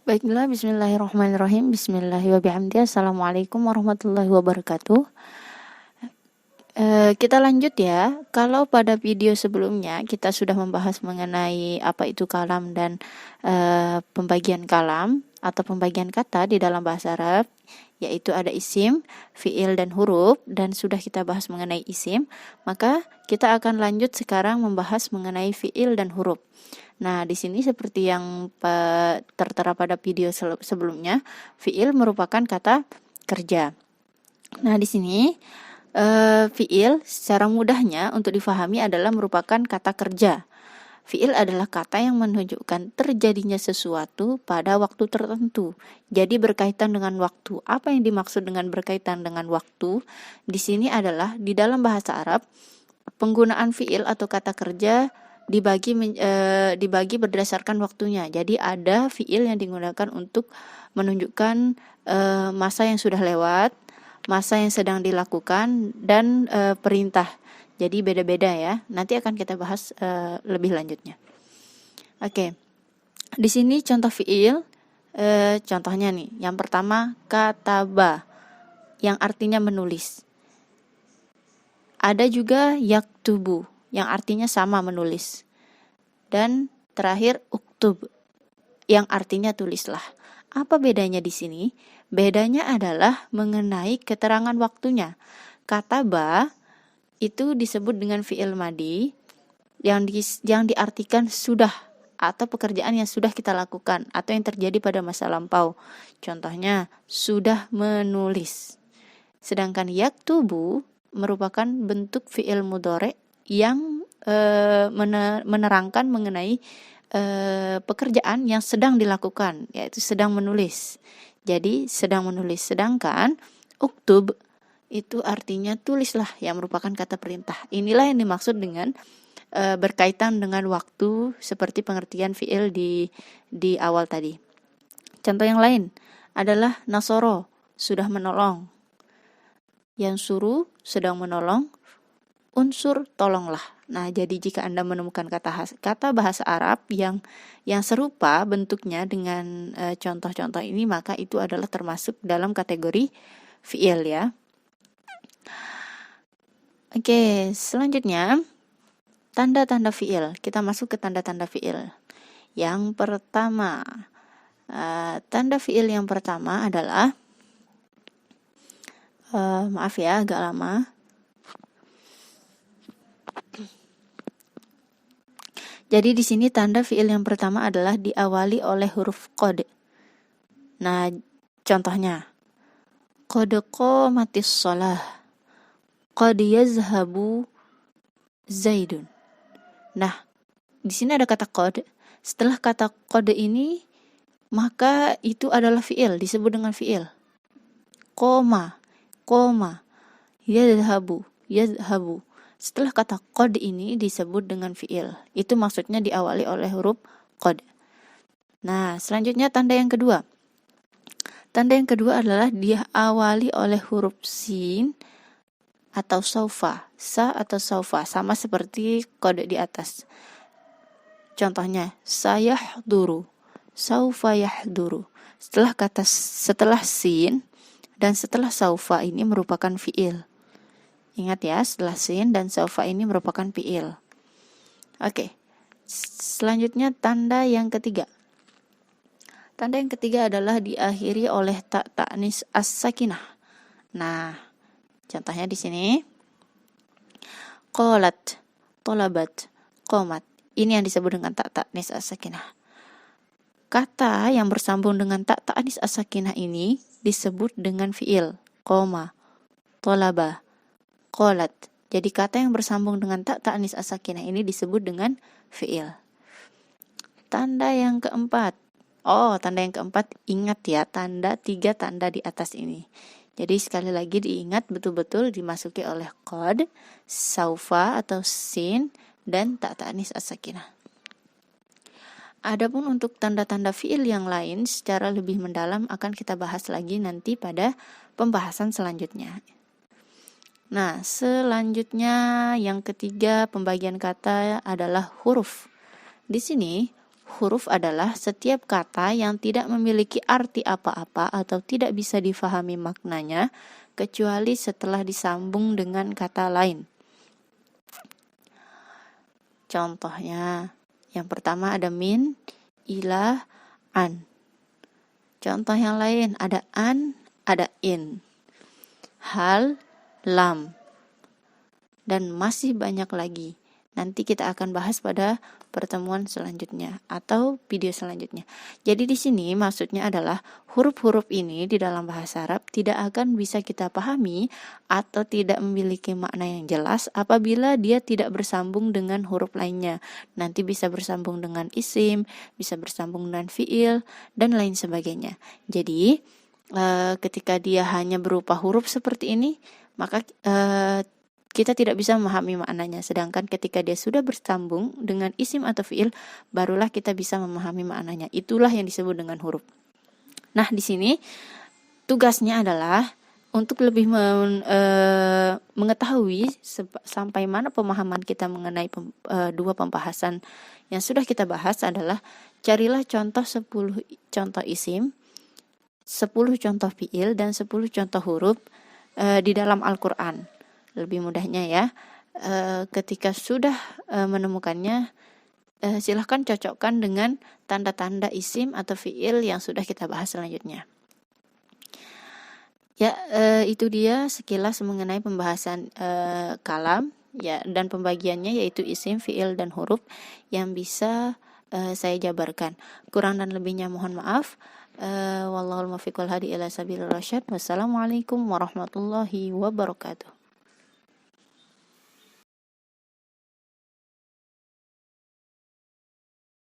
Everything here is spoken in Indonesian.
Baiklah, bismillahirrahmanirrahim. Bismillahirrahmanirrahim. Assalamualaikum warahmatullahi wabarakatuh. Kita lanjut ya. Kalau pada video sebelumnya kita sudah membahas mengenai apa itu kalam dan pembagian kalam atau pembagian kata di dalam bahasa Arab, yaitu ada isim, fiil, dan huruf, dan sudah kita bahas mengenai isim, maka kita akan lanjut sekarang membahas mengenai fiil dan huruf. Nah, di sini seperti yang tertera pada video sebelumnya, fiil merupakan kata kerja. Nah, di sini fiil secara mudahnya untuk difahami adalah merupakan kata kerja. Fiil adalah kata yang menunjukkan terjadinya sesuatu pada waktu tertentu. Jadi berkaitan dengan waktu. Apa yang dimaksud dengan berkaitan dengan waktu? Di sini adalah di dalam bahasa Arab, penggunaan fiil atau kata kerja dibagi berdasarkan waktunya. Jadi ada fiil yang digunakan untuk menunjukkan masa yang sudah lewat, masa yang sedang dilakukan, dan perintah. Jadi beda-beda ya. Nanti akan kita bahas lebih lanjutnya. Oke. Di sini contoh fiil, contohnya nih. Yang pertama kataba, yang artinya menulis. Ada juga yaktubu, yang artinya sama menulis. Dan terakhir uktub, yang artinya tulislah. Apa bedanya di sini? Bedanya adalah mengenai keterangan waktunya. Kataba itu disebut dengan fi'il madi yang diartikan sudah atau pekerjaan yang sudah kita lakukan atau yang terjadi pada masa lampau. Contohnya sudah menulis. Sedangkan yaktubu merupakan bentuk fi'il mudhari yang menerangkan mengenai pekerjaan yang sedang dilakukan, yaitu sedang menulis. Jadi sedang menulis. Sedangkan uktub itu artinya tulislah, yang merupakan kata perintah. Inilah yang dimaksud dengan berkaitan dengan waktu seperti pengertian fi'il di awal tadi. Contoh yang lain adalah nasoro, sudah menolong. Yang suruh, sedang menolong. Unsur, tolonglah. Nah, jadi jika Anda menemukan kata bahasa Arab yang serupa bentuknya dengan contoh-contoh ini, maka itu adalah termasuk dalam kategori fi'il ya. Oke, selanjutnya tanda-tanda fi'il. Kita masuk ke tanda-tanda fi'il. Yang pertama, tanda fi'il yang pertama adalah maaf ya, agak lama. Jadi di sini tanda fi'il yang pertama adalah diawali oleh huruf qad. Nah, contohnya qad qamatis shalah, qad yazhabu zaidun. Nah, di sini ada kata qad. Setelah kata qad ini, maka itu adalah fi'il, disebut dengan fi'il. Qoma, yazhabu. Setelah kata qad ini disebut dengan fi'il. Itu maksudnya diawali oleh huruf qad. Nah, selanjutnya tanda yang kedua. Tanda yang kedua adalah diawali oleh huruf sin atau saufa. Sa atau saufa, sama seperti qad di atas. Contohnya, sayahduru, saufa yahduru. Setelah sin dan setelah saufa ini merupakan fi'il. Ingat ya, setelah sin dan saufa ini merupakan fi'il. Oke. Selanjutnya tanda yang ketiga. Tanda yang ketiga adalah diakhiri oleh ta ta'nis as-sakinah. Nah, contohnya di sini qalat, talabat, qomat. Ini yang disebut dengan ta ta'nis as-sakinah. Kata yang bersambung dengan ta ta'nis as-sakinah ini disebut dengan fi'il. Qoma, talaba, qalat. Jadi kata yang bersambung dengan ta ta'nis as-sakinah ini disebut dengan fi'il. Tanda yang keempat. Tanda yang keempat, ingat ya, tiga tanda di atas ini. Jadi sekali lagi diingat betul-betul dimasuki oleh qad, saufa atau sin, dan ta ta'nis as-sakinah. Adapun untuk tanda-tanda fi'il yang lain secara lebih mendalam akan kita bahas lagi nanti pada pembahasan selanjutnya. Nah, selanjutnya yang ketiga pembagian kata adalah huruf. Di sini huruf adalah setiap kata yang tidak memiliki arti apa-apa atau tidak bisa difahami maknanya kecuali setelah disambung dengan kata lain. Contohnya, yang pertama ada min, ilah, an. Contoh yang lain ada an, ada in, hal, lam, dan masih banyak lagi. Nanti kita akan bahas pada pertemuan selanjutnya atau video selanjutnya. Jadi di sini maksudnya adalah huruf-huruf ini di dalam bahasa Arab tidak akan bisa kita pahami atau tidak memiliki makna yang jelas apabila dia tidak bersambung dengan huruf lainnya. Nanti bisa bersambung dengan isim, bisa bersambung dengan fiil, dan lain sebagainya. Jadi ketika dia hanya berupa huruf seperti ini, maka kita tidak bisa memahami maknanya. Sedangkan ketika dia sudah bersambung dengan isim atau fiil, barulah kita bisa memahami maknanya. Itulah yang disebut dengan huruf. Nah, di sini tugasnya adalah untuk lebih mengetahui sampai mana pemahaman kita mengenai dua pembahasan yang sudah kita bahas adalah carilah contoh 10 contoh isim, 10 contoh fiil, dan 10 contoh huruf di dalam Al-Quran. Lebih mudahnya ya, ketika sudah menemukannya, silahkan cocokkan dengan tanda-tanda isim atau fiil yang sudah kita bahas selanjutnya. Ya, itu dia sekilas mengenai pembahasan kalam ya, dan pembagiannya yaitu isim, fiil, dan huruf yang bisa saya jabarkan. Kurang dan lebihnya mohon maaf. Wallahul muwaffiq wal hadi ila sabilir rasyad. Wassalamualaikum warahmatullahi wabarakatuh.